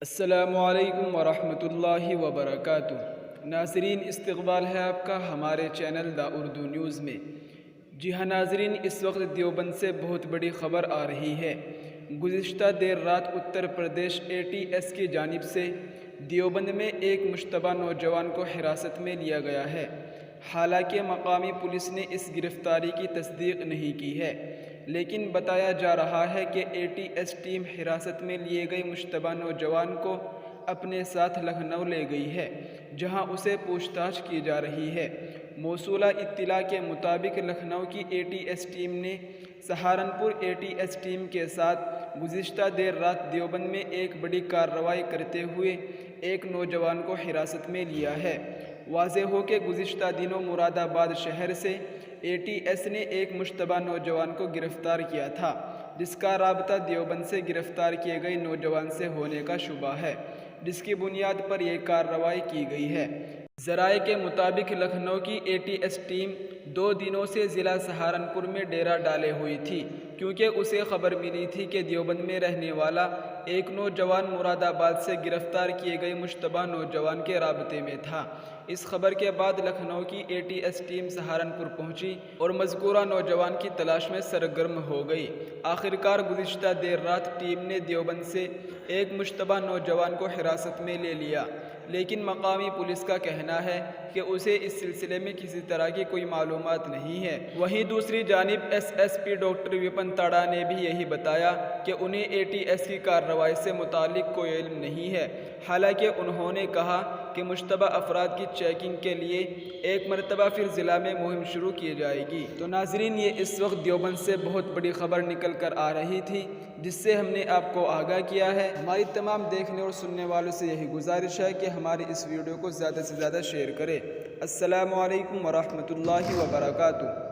السلام علیکم ورحمۃ اللہ وبرکاتہ۔ ناظرین، استقبال ہے آپ کا ہمارے چینل دا اردو نیوز میں۔ جی ہاں ناظرین، اس وقت دیوبند سے بہت بڑی خبر آ رہی ہے۔ گزشتہ دیر رات اتر پردیش ATS کی جانب سے دیوبند میں ایک مشتبہ نوجوان کو حراست میں لیا گیا ہے۔ حالانکہ مقامی پولیس نے اس گرفتاری کی تصدیق نہیں کی ہے، لیکن بتایا جا رہا ہے کہ ATS ٹیم حراست میں لیے گئے مشتبہ نوجوان کو اپنے ساتھ لکھنؤ لے گئی ہے، جہاں اسے پوچھ تاچھ کی جا رہی ہے۔ موصولہ اطلاع کے مطابق لکھنؤ کی ATS ٹیم نے سہارنپور ATS ٹیم کے ساتھ گزشتہ دیر رات دیوبند میں ایک بڑی کارروائی کرتے ہوئے ایک نوجوان کو حراست میں لیا ہے۔ واضح ہو کہ گزشتہ دنوں مراد آباد شہر سے ATS نے ایک مشتبہ نوجوان کو گرفتار کیا تھا، جس کا رابطہ دیوبند سے گرفتار کیے گئے نوجوان سے ہونے کا شبہ ہے، جس کی بنیاد پر یہ کارروائی کی گئی ہے۔ ذرائع کے مطابق لکھنؤ کی ATS ٹیم 2 دنوں سے ضلع سہارنپور میں ڈیرا ڈالے ہوئی تھی، کیونکہ اسے خبر ملی تھی کہ دیوبند میں رہنے والا ایک نوجوان مراد آباد سے گرفتار کیے گئے مشتبہ نوجوان کے رابطے میں تھا۔ اس خبر کے بعد لکھنؤ کی ATS ٹیم سہارنپور پہنچی اور مذکورہ نوجوان کی تلاش میں سرگرم ہو گئی۔ آخرکار گزشتہ دیر رات ٹیم نے دیوبند سے ایک مشتبہ نوجوان کو حراست میں لے لیا، لیکن مقامی پولیس کا کہنا ہے کہ اسے اس سلسلے میں کسی طرح کی کوئی معلومات نہیں ہے۔ وہیں دوسری جانب SSP ڈاکٹر وپن تاڑا نے بھی یہی بتایا کہ انہیں ATS کی کارروائی سے متعلق کوئی علم نہیں ہے۔ حالانکہ انہوں نے کہا کہ مشتبہ افراد کی چیکنگ کے لیے ایک مرتبہ پھر ضلع میں مہم شروع کی جائے گی۔ تو ناظرین، یہ اس وقت دیوبند سے بہت بڑی خبر نکل کر آ رہی تھی، جس سے ہم نے آپ کو آگاہ کیا ہے۔ ہماری تمام دیکھنے اور سننے والوں سے یہی گزارش ہے کہ ہماری اس ویڈیو کو زیادہ سے زیادہ شیئر کریں۔ السلام علیکم ورحمۃ اللہ وبرکاتہ۔